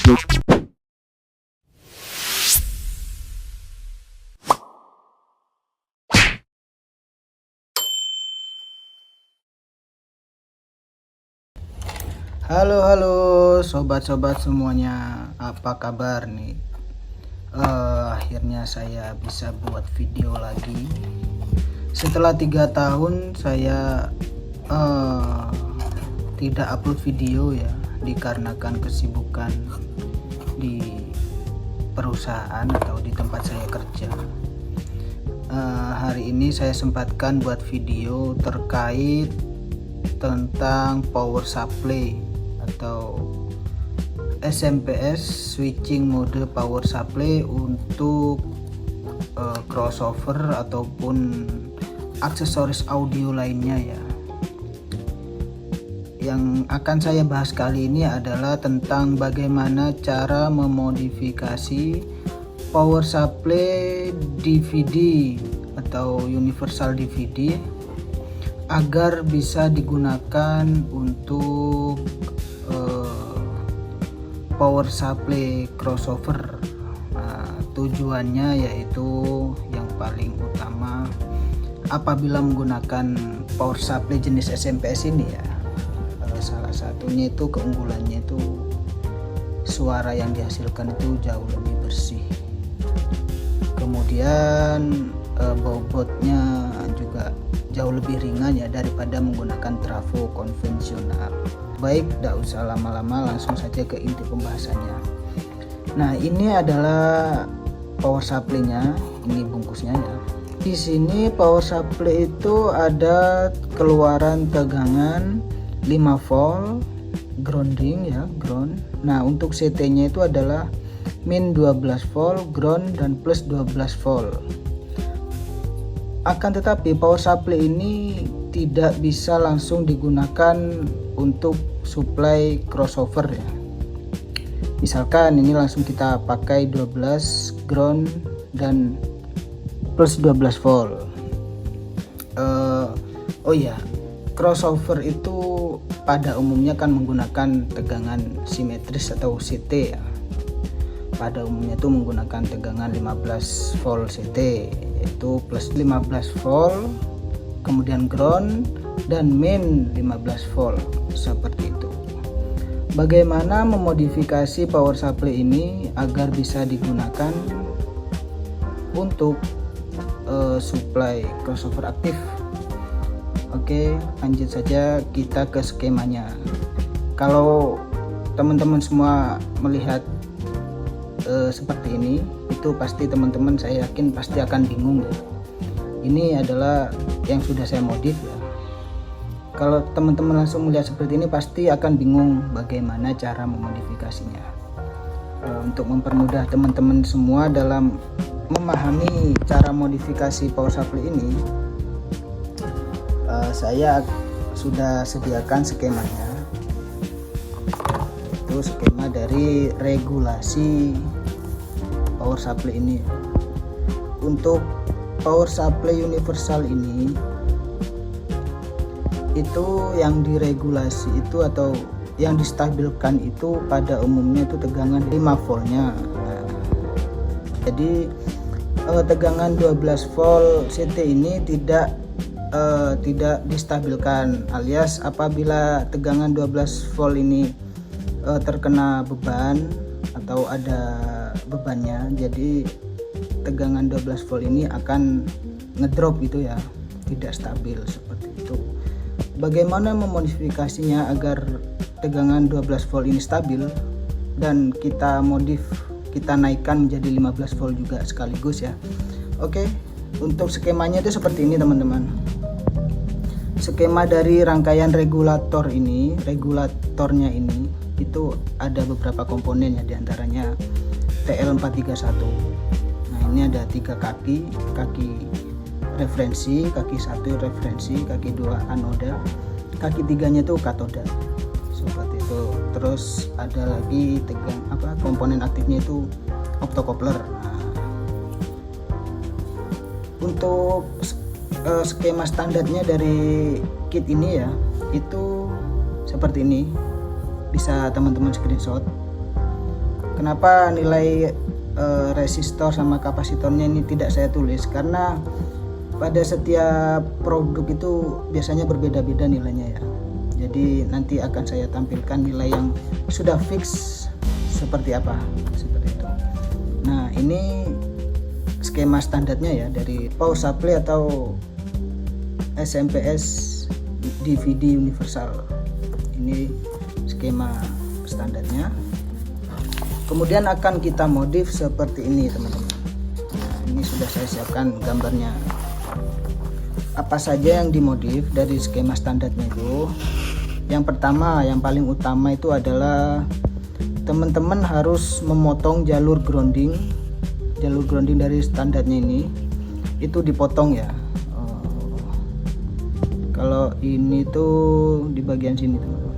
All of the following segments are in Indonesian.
Halo sobat-sobat semuanya, apa kabar nih? Akhirnya saya bisa buat video lagi. Setelah 3 tahun saya tidak upload video ya, dikarenakan kesibukan di perusahaan atau di tempat saya kerja. Hari ini saya sempatkan buat video terkait tentang power supply atau SMPS, switching mode power supply untuk crossover ataupun aksesoris audio lainnya ya. Yang akan saya bahas kali ini adalah tentang bagaimana cara memodifikasi power supply DVD atau universal DVD agar bisa digunakan untuk power supply crossover. Tujuannya yaitu yang paling utama apabila menggunakan power supply jenis SMPS ini ya, salah satunya itu keunggulannya itu suara yang dihasilkan itu jauh lebih bersih, kemudian bobotnya juga jauh lebih ringan ya daripada menggunakan trafo konvensional. Baik, tidak usah lama-lama, langsung saja ke inti pembahasannya. Nah, ini adalah power supply-nya, ini bungkusnya ya. Di sini power supply itu ada keluaran tegangan 5 volt, grounding ya, ground. Nah, untuk CT-nya itu adalah min 12 volt, ground dan plus 12 volt. Akan tetapi power supply ini tidak bisa langsung digunakan untuk supply crossover ya. Misalkan ini langsung kita pakai 12 ground dan plus 12 volt. Oh ya, crossover itu pada umumnya kan menggunakan tegangan simetris atau CT ya. Pada umumnya itu menggunakan tegangan 15 volt CT, yaitu plus 15 volt, kemudian ground dan min 15 volt, seperti itu. Bagaimana memodifikasi power supply ini agar bisa digunakan untuk supply crossover aktif? Oke, lanjut saja kita ke skemanya. Kalau teman-teman semua melihat seperti ini, itu pasti teman-teman, saya yakin pasti akan bingung ya. Ini adalah yang sudah saya modif ya. Kalau teman-teman langsung melihat seperti ini pasti akan bingung bagaimana cara memodifikasinya. Untuk mempermudah teman-teman semua dalam memahami cara modifikasi power supply ini, saya sudah sediakan skemanya. Itu skema dari regulasi power supply ini. Untuk power supply universal ini, itu yang diregulasi itu atau yang distabilkan itu pada umumnya itu tegangan 5 voltnya. Jadi tegangan 12 volt CT ini tidak distabilkan, alias apabila tegangan 12 volt ini terkena beban atau ada bebannya, jadi tegangan 12 volt ini akan ngedrop gitu ya, tidak stabil seperti itu. Bagaimana memodifikasinya agar tegangan 12 volt ini stabil dan kita naikkan menjadi 15 volt juga sekaligus ya. Oke, untuk skemanya itu seperti ini teman-teman. Skema dari rangkaian regulatornya ini itu ada beberapa komponen ya, diantaranya TL431. Nah, ini ada 3 kaki referensi, kaki 1 referensi, kaki 2 anoda, kaki 3-nya itu katoda, seperti itu. Terus ada lagi komponen aktifnya itu optocoupler. Nah, untuk skema standarnya dari kit ini ya, itu seperti ini, bisa teman-teman screenshot. Kenapa nilai resistor sama kapasitornya ini tidak saya tulis? Karena pada setiap produk itu biasanya berbeda-beda nilainya ya. Jadi nanti akan saya tampilkan nilai yang sudah fix seperti apa, seperti itu. Nah, ini skema standarnya ya dari power supply atau SMPS DVD universal. Ini skema standarnya. Kemudian akan kita modif seperti ini teman-teman. Nah, ini sudah saya siapkan gambarnya. Apa saja yang dimodif dari skema standarnya itu? Yang pertama, yang paling utama itu adalah teman-teman harus memotong jalur grounding dari standarnya ini, itu dipotong ya. Kalau ini tuh di bagian sini teman-teman.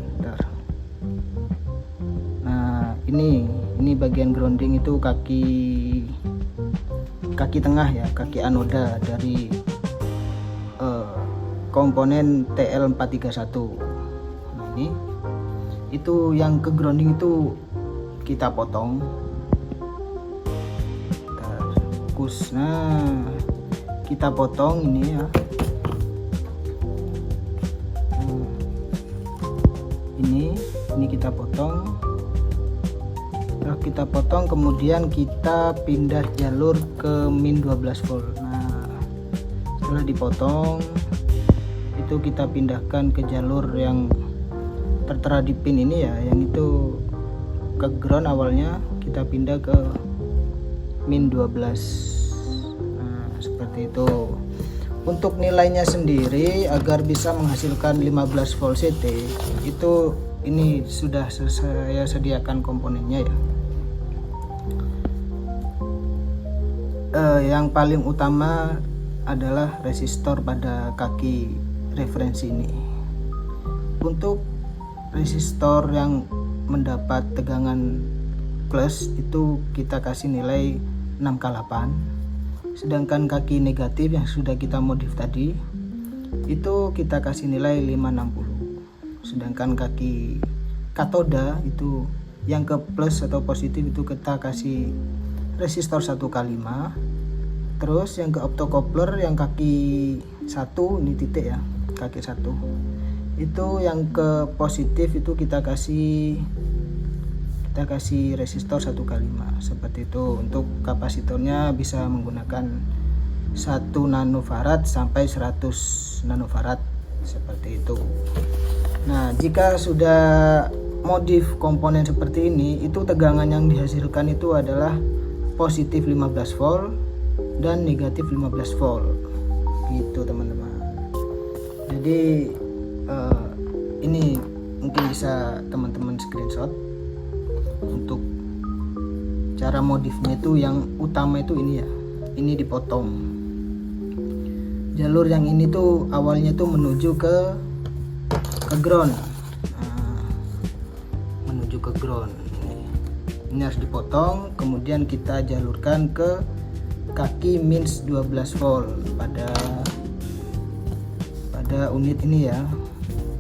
Nah, ini bagian grounding itu kaki tengah ya, kaki anoda dari komponen TL431. Nah, ini itu yang ke grounding itu kita potong. Nah, kita potong ini ya. Ini kita potong. Setelah kita potong, kemudian kita pindah jalur ke min 12 volt. Nah, setelah dipotong itu kita pindahkan ke jalur yang tertera di pin ini ya, yang itu ke ground awalnya, kita pindah ke min 12. Nah, seperti itu. Untuk nilainya sendiri agar bisa menghasilkan 15 volt CT itu ini sudah saya sediakan komponennya ya. Yang paling utama adalah resistor pada kaki referensi ini. Untuk resistor yang mendapat tegangan plus itu kita kasih nilai 6K8, sedangkan kaki negatif yang sudah kita modif tadi itu kita kasih nilai 560, sedangkan kaki katoda itu yang ke plus atau positif itu kita kasih resistor 1K5. Terus yang ke optocoupler yang kaki 1 ini titik ya, kaki 1 itu yang ke positif itu kita kasih resistor 1K5 seperti itu. Untuk kapasitornya bisa menggunakan 1 nanofarad sampai 100 nanofarad seperti itu. Nah, jika sudah modif komponen seperti ini, itu tegangan yang dihasilkan itu adalah positif 15 volt dan negatif 15 volt gitu teman-teman. Jadi ini mungkin bisa teman-teman screenshot. Untuk cara modifnya itu yang utama itu ini ya, ini dipotong. Jalur yang ini tuh awalnya tuh menuju ke ground. Nah, menuju ke ground ini harus dipotong, kemudian kita jalurkan ke kaki min 12 volt pada unit ini ya,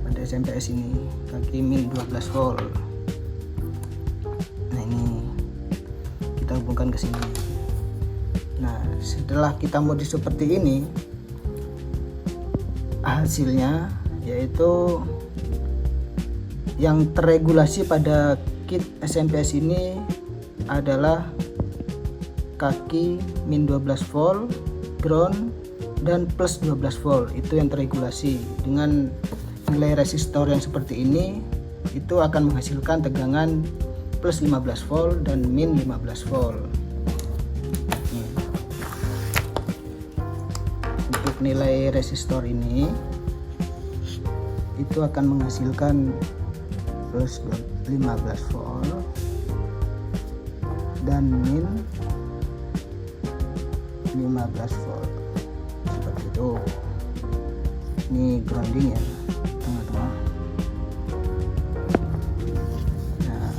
pada SMPS ini kaki min 12 volt. Nah, ini kita hubungkan ke sini. Nah, setelah kita modif seperti ini, hasilnya yaitu yang terregulasi pada kit SMPS ini adalah kaki min 12 volt, ground, dan plus 12 volt. Itu yang terregulasi. Dengan nilai resistor yang seperti ini, itu akan menghasilkan tegangan plus 15 volt dan min 15 volt. Untuk nilai resistor ini itu akan menghasilkan plus 15 volt dan min 15 volt seperti itu. Ini grounding ya teman-teman. Nah,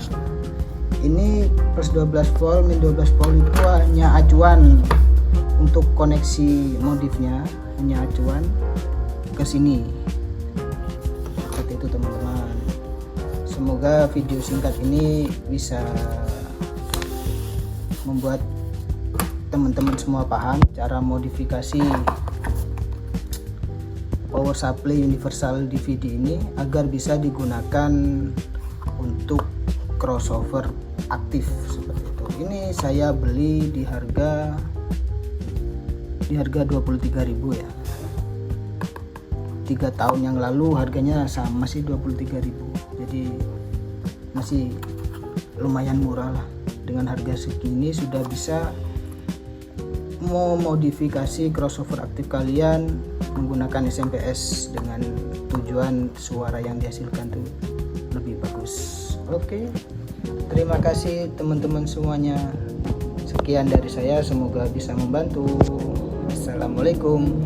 ini plus 12 volt min 12 volt itu hanya acuan untuk koneksi modifnya, hanya acuan ke sini seperti itu teman-teman. Semoga video singkat ini bisa membuat teman-teman semua paham cara modifikasi power supply universal DVD ini agar bisa digunakan untuk crossover aktif seperti itu. Ini saya beli di harga 23.000 ya. 3 tahun yang lalu harganya sama sih 23.000. Jadi masih lumayan murah lah. Dengan harga segini sudah bisa memodifikasi crossover aktif kalian menggunakan SMPS dengan tujuan suara yang dihasilkan tuh lebih bagus. Oke, terima kasih teman-teman semuanya. Sekian dari saya, semoga bisa membantu. Assalamualaikum.